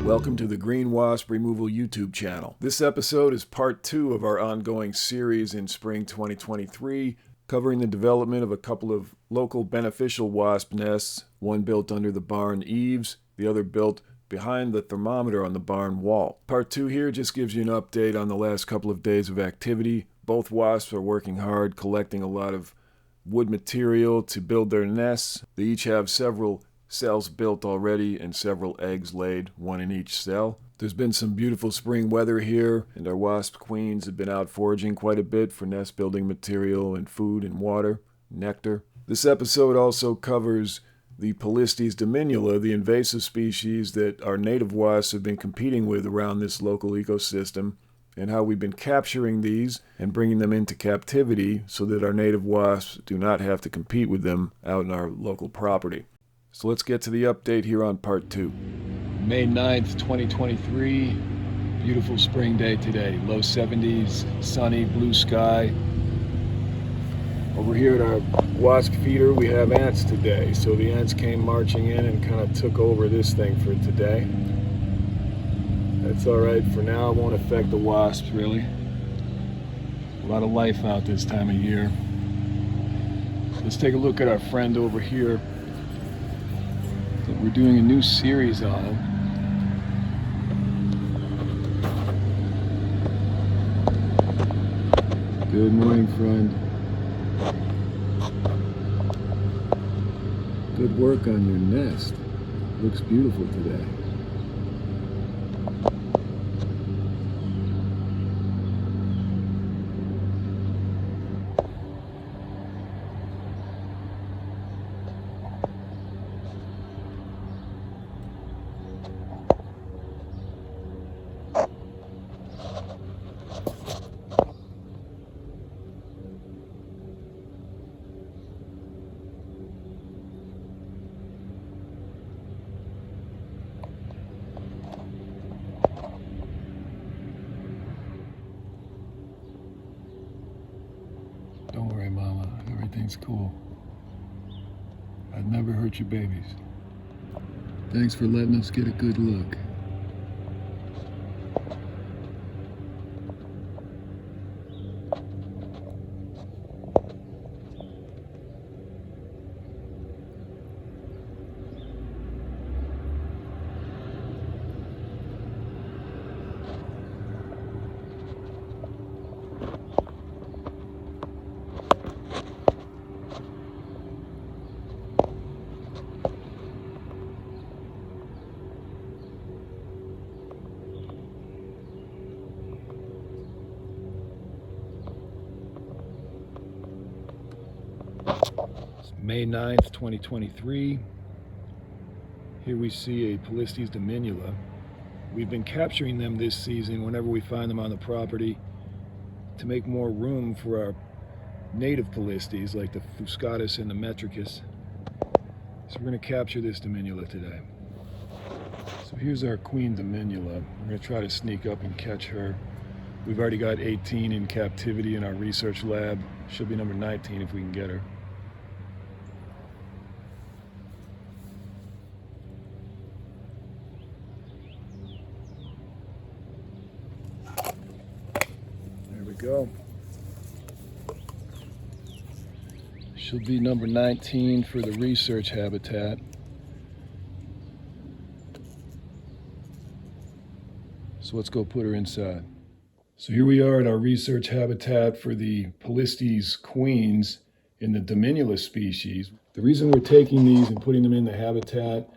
Welcome to the Green Wasp Removal YouTube channel. This episode is part 2 of our ongoing series in spring 2023, covering the development of a couple of local beneficial wasp nests, one built under the barn eaves, the other built behind the thermometer on the barn wall. Part 2 here just gives you an update on the last couple of days of activity. Both wasps are working hard, collecting a lot of wood material to build their nests. They each have several cells built already and several eggs laid, one in each cell. There's been some beautiful spring weather here, and our wasp queens have been out foraging quite a bit for nest building material and food and water, nectar. This episode also covers the Polistes Dominula, the invasive species that our native wasps have been competing with around this local ecosystem, and how we've been capturing these and bringing them into captivity so that our native wasps do not have to compete with them out in our local property. So let's get to the update here on part 2. May 9th, 2023. Beautiful spring day today. Low 70s, sunny, blue sky. Over here at our wasp feeder, we have ants today. So the ants came marching in and kind of took over this thing for today. That's all right for now. It won't affect the wasps, really. A lot of life out this time of year. Let's take a look at our friend over here that we're doing a new series on. Good morning, friend. Good work on your nest. Looks beautiful today. Don't worry, Mama. Everything's cool. I'd never hurt your babies. Thanks for letting us get a good look. May 9th, 2023. Here we see a Polistes Dominula. We've been capturing them this season whenever we find them on the property to make more room for our native Polistes like the Fuscatus and the Metricus. So we're going to capture this Dominula today. So here's our queen Dominula. We're going to try to sneak up and catch her. We've already got 18 in captivity in our research lab. She'll be number 19 if we can get her. Go. She'll be number 19 for the research habitat. So let's go put her inside. So here we are at our research habitat for the Polistes Queens in the Dominula species. The reason we're taking these and putting them in the habitat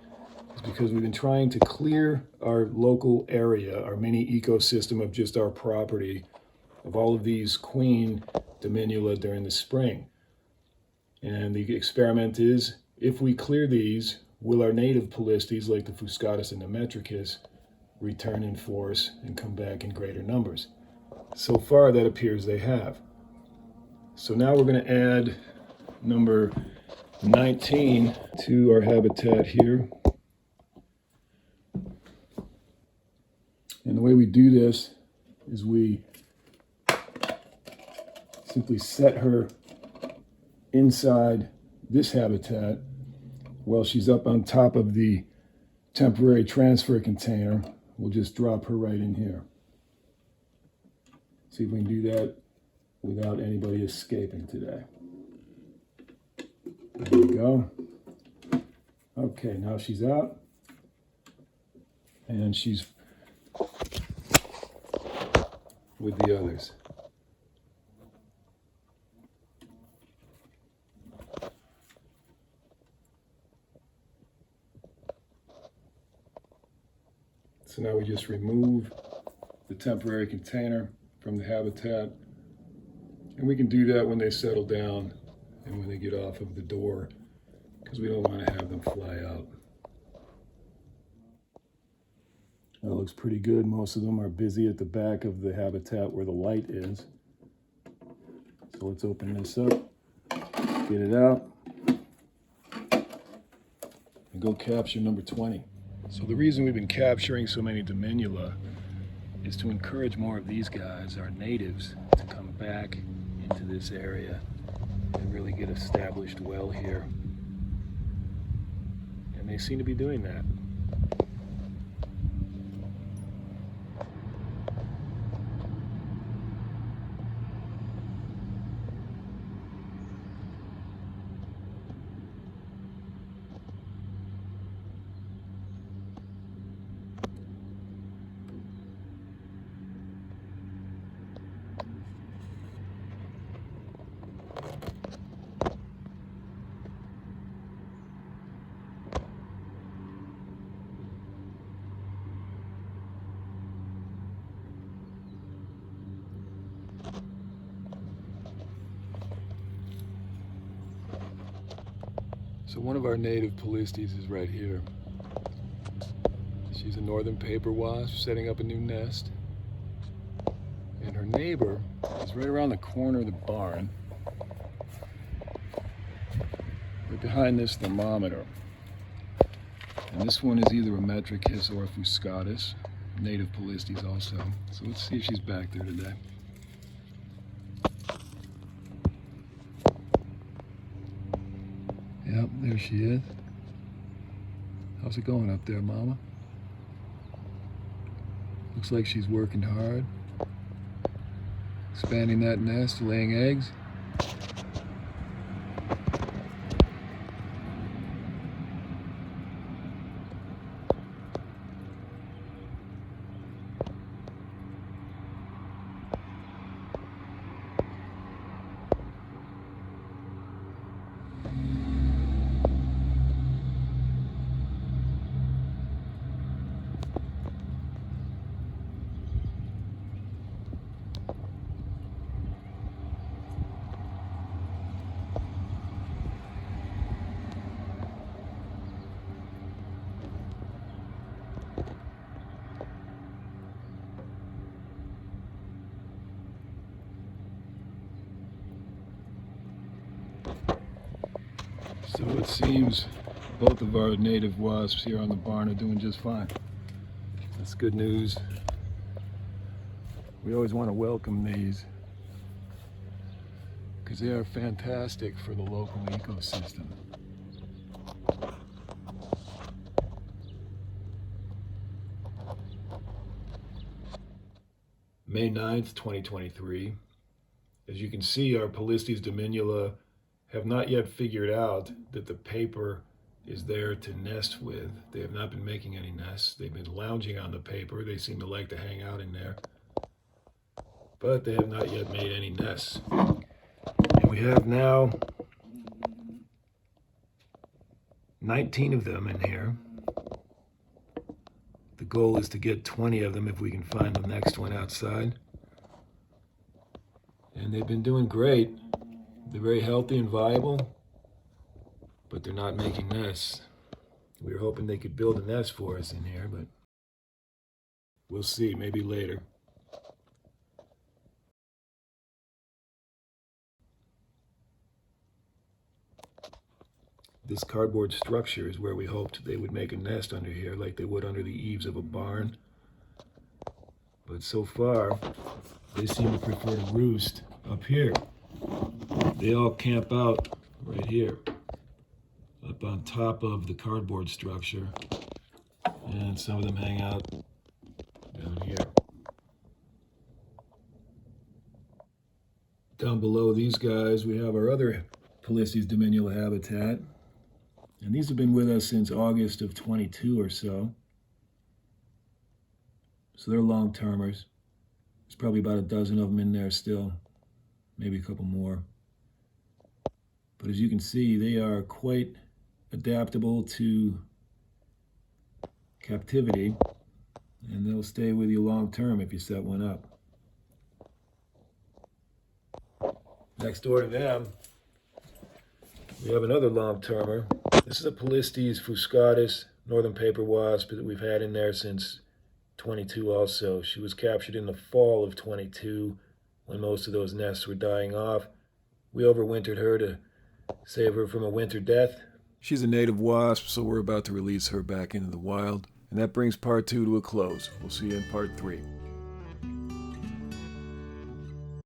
is because we've been trying to clear our local area, our mini ecosystem of just our property, of all of these queen Dominula during the spring. And the experiment is, if we clear these, will our native Polistes like the Fuscatus and the Metricus return in force and come back in greater numbers? So far that appears they have. So now we're going to add number 19 to our habitat here. And the way we do this is we simply set her inside this habitat while she's up on top of the temporary transfer container we'll just drop her right in here. See if we can do that without anybody escaping today. There we go. Okay, now she's out. And she's with the others. So now we just remove the temporary container from the habitat. And we can do that when they settle down and when they get off of the door, because we don't want to have them fly out. That looks pretty good. Most of them are busy at the back of the habitat where the light is. So let's open this up, get it out, and go capture number 20. So the reason we've been capturing so many Dominula is to encourage more of these guys, our natives, to come back into this area and really get established well here. And they seem to be doing that. So one of our native Polistes is right here. She's a northern paper wasp setting up a new nest. And her neighbor is right around the corner of the barn, right behind this thermometer. And this one is either a Metricus or a Fuscatus, native Polistes also. So let's see if she's back there today. Yep, there she is. How's it going up there, Mama? Looks like she's working hard. Expanding that nest, laying eggs. So it seems both of our native wasps here on the barn are doing just fine. That's good news. We always want to welcome these because they are fantastic for the local ecosystem. May 9th, 2023. As you can see, our Polistes Dominula have not yet figured out that the paper is there to nest with. They have not been making any nests. They've been lounging on the paper. They seem to like to hang out in there. But they have not yet made any nests. And we have now 19 of them in here. The goal is to get 20 of them if we can find the next one outside. And they've been doing great. They're very healthy and viable, but they're not making nests. We were hoping they could build a nest for us in here, but we'll see, maybe later. This cardboard structure is where we hoped they would make a nest under here, like they would under the eaves of a barn. But so far, they seem to prefer to roost up here. They all camp out right here, up on top of the cardboard structure. And some of them hang out down here. Down below these guys, we have our other Polistes Dominula habitat. And these have been with us since August of 22 or so. So they're long-termers. There's probably about a dozen of them in there still, maybe a couple more. But as you can see, they are quite adaptable to captivity, and they'll stay with you long-term if you set one up. Next door to them, we have another long-termer. This is a Polistes Fuscatus, northern paper wasp that we've had in there since 22 also. She was captured in the fall of 22 when most of those nests were dying off. We overwintered her to save her from a winter death. She's a native wasp, so we're about to release her back into the wild. And that brings part 2 to a close. We'll see you in part 3.